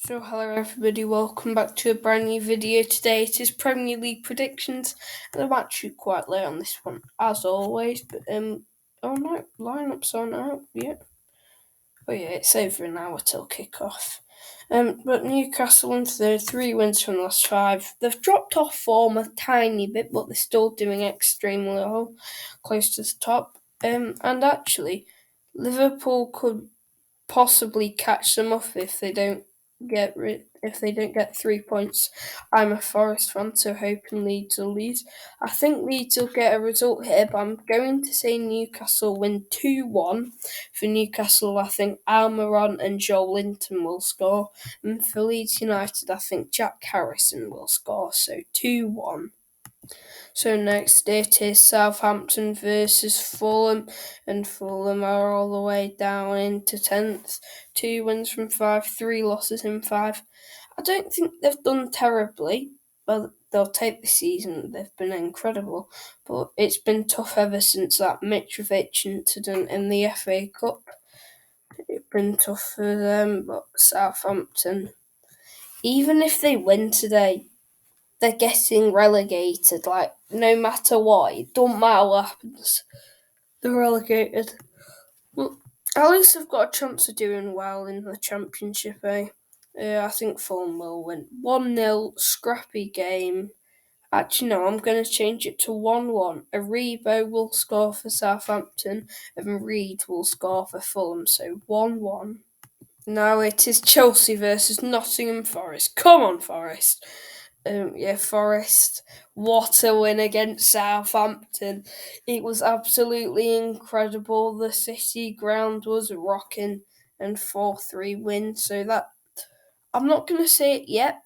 So hello everybody, welcome back to a brand new video. Today it is Premier League predictions, and I'm actually quite late on this one as always, but oh no, lineups aren't out yet. Oh yeah, it's over an hour till kick-off. But Newcastle in third, 3 wins from the last 5. They've dropped off form a tiny bit, but they're still doing extremely well, close to the top. And actually, Liverpool could possibly catch them up if they don't get 3 points. I'm a Forest fan, so hoping Leeds will lead. I think Leeds will get a result here, but I'm going to say Newcastle win 2-1. For Newcastle, I think Almiron and Joel Linton will score. And for Leeds United, I think Jack Harrison will score, so 2-1. So next it is Southampton versus Fulham, and Fulham are all the way down into 10th. 2 wins from 5, 3 losses in 5. I don't think they've done terribly, but they'll take the season. They've been incredible, but it's been tough ever since that Mitrovic incident in the FA Cup. It's been tough for them, but Southampton, even if they win today, they're getting relegated. Like, no matter what, it don't matter what happens, they're relegated. Well, at least they've got a chance of doing well in the Championship, I think Fulham will win. 1-0, scrappy game. Actually, no, I'm going to change it to 1-1. Aribo will score for Southampton, and Reed will score for Fulham, so 1-1. Now it is Chelsea versus Nottingham Forest. Come on, Forest. Forest. What a win against Southampton. It was absolutely incredible. The City ground was rocking, and 4-3 win. So that, I'm not going to say it yet,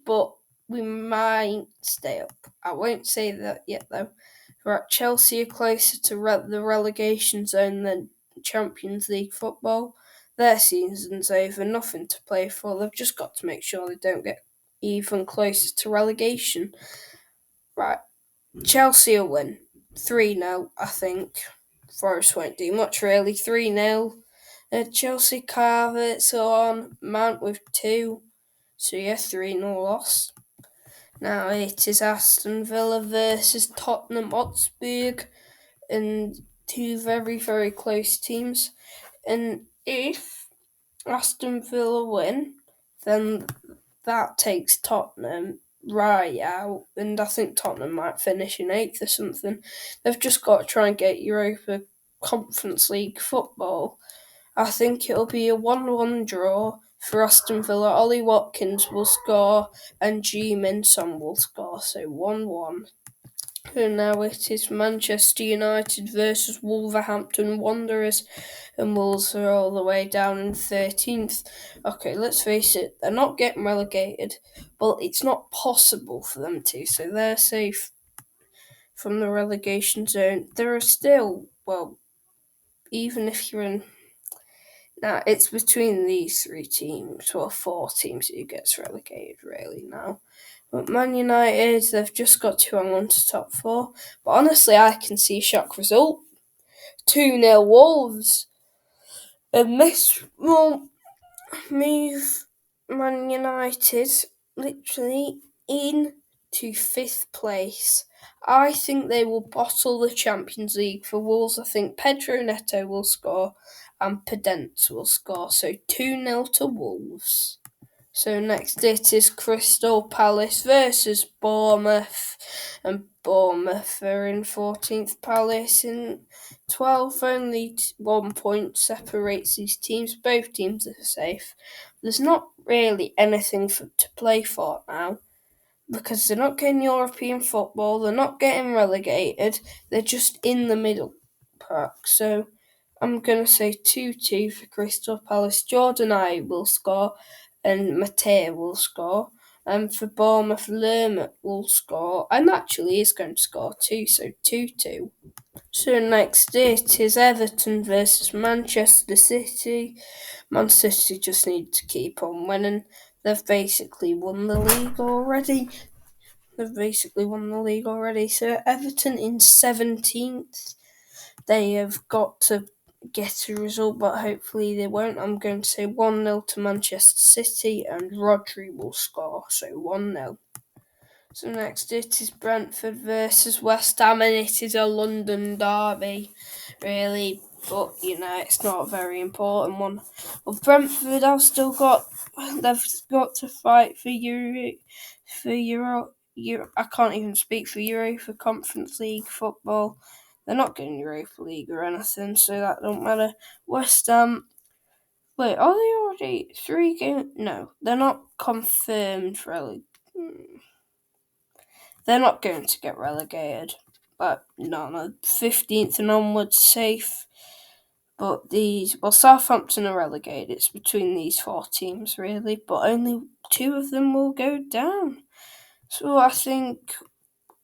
but we might stay up. I won't say that yet though. Right, Chelsea are closer to the relegation zone than Champions League football. Their season's over, nothing to play for. They've just got to make sure they don't get even closer to relegation. Right, Chelsea will win 3-0, I think. Forest won't do much really. 3-0. Chelsea Carver's on, Mount with 2. So yeah, 3-0 loss. Now it is Aston Villa versus Tottenham Hotspur, and 2 very, very close teams. And if Aston Villa win, then that takes Tottenham right out, and I think Tottenham might finish in 8th or something. They've just got to try and get Europa Conference League football. I think it'll be a 1-1 draw for Aston Villa. Ollie Watkins will score and G Minson will score, so 1-1. And now it is Manchester United versus Wolverhampton Wanderers, and Wolves are all the way down in 13th. Okay, let's face it, they're not getting relegated, but it's not possible for them to, so they're safe from the relegation zone. There are still, even if you're in... Now, it's between these 3 teams, 4 teams who gets relegated, really, now. But Man United, they've just got to hang on to top 4. But honestly, I can see a shock result. 2-0 Wolves. And this will move Man United literally into 5th place. I think they will bottle the Champions League. For Wolves, I think Pedro Neto will score and Pedence will score. So 2-0 to Wolves. So next it is Crystal Palace versus Bournemouth, and Bournemouth are in 14th, Palace in 12th. Only 1 point separates these teams. Both teams are safe. There's not really anything to play for now, because they're not getting European football, they're not getting relegated, they're just in the middle park. So I'm going to say 2-2 for Crystal Palace. Jordan Ayew will score and Mateo will score. And for Bournemouth, Lermont will score, and actually is going to score too, so 2-2. So next it is Everton versus Manchester City. Man City just need to keep on winning. They've basically won the league already. So Everton in 17th. They have got to get a result, but hopefully they won't. I'm going to say 1-0 to Manchester City, and Rodri will score, so 1-0. So next it is Brentford versus West Ham, and it is a London derby, really. But, it's not a very important one. Well, Brentford have still they've got to fight for Euro. I can't even speak for Europa Conference League football. They're not getting Europa League or anything, so that don't matter. West Ham. Wait, are they already 3 games? No, they're not confirmed, really. They're not going to get relegated. But no, 15th and onwards safe. But Southampton are relegated. It's between these 4 teams, really. But only 2 of them will go down. So I think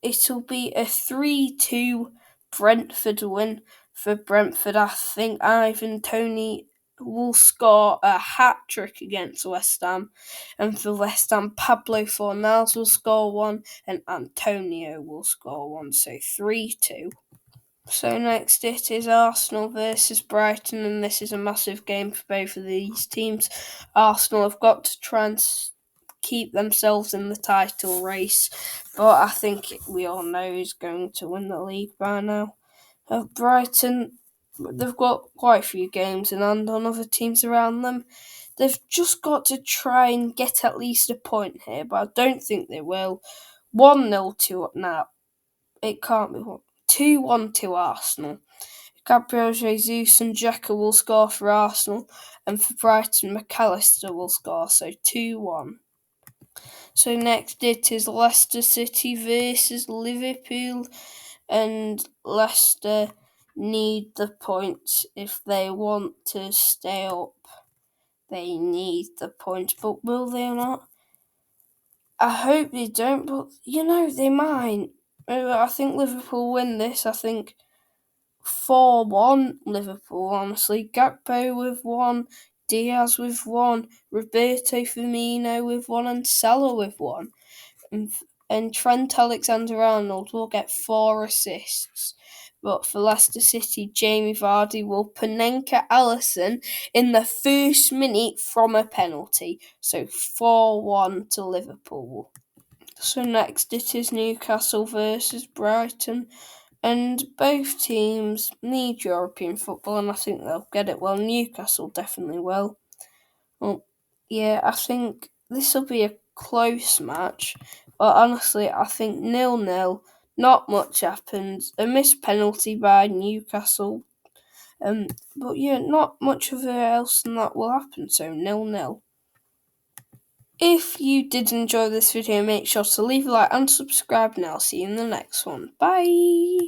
it'll be a 3-2 Brentford win for Brentford. I think Ivan Toney will score a hat-trick against West Ham. And for West Ham, Pablo Fornals will score 1 and Antonio will score 1. So 3-2. So next it is Arsenal versus Brighton, and this is a massive game for both of these teams. Arsenal have got to try and keep themselves in the title race, but I think we all know who's going to win the league by now. Brighton, they've got quite a few games in hand on other teams around them. They've just got to try and get at least a point here, but I don't think they will. 1-0 to now. It can't be 2-1 to Arsenal. Gabriel Jesus and Xhaka will score for Arsenal, and for Brighton, McAllister will score, so 2-1. So next it is Leicester City versus Liverpool, and Leicester need the points if they want to stay up. They need the points, but will they or not? I hope they don't, but they might. I think Liverpool win this. I think 4-1 Liverpool, honestly. Gakpo with 1, Diaz with 1, Roberto Firmino with 1, and Salah with 1. And Trent Alexander-Arnold will get 4 assists. But for Leicester City, Jamie Vardy will Panenka Alisson in the first minute from a penalty. So 4-1 to Liverpool. So next it is Newcastle versus Brighton. And both teams need European football, and I think they'll get it. Well, Newcastle definitely will. Well, yeah, I think this will be a close match. But honestly, I think 0-0. Not much happens. A missed penalty by Newcastle. But yeah, not much of else than that will happen. So 0-0. If you did enjoy this video, make sure to leave a like and subscribe, and I'll see you in the next one. Bye!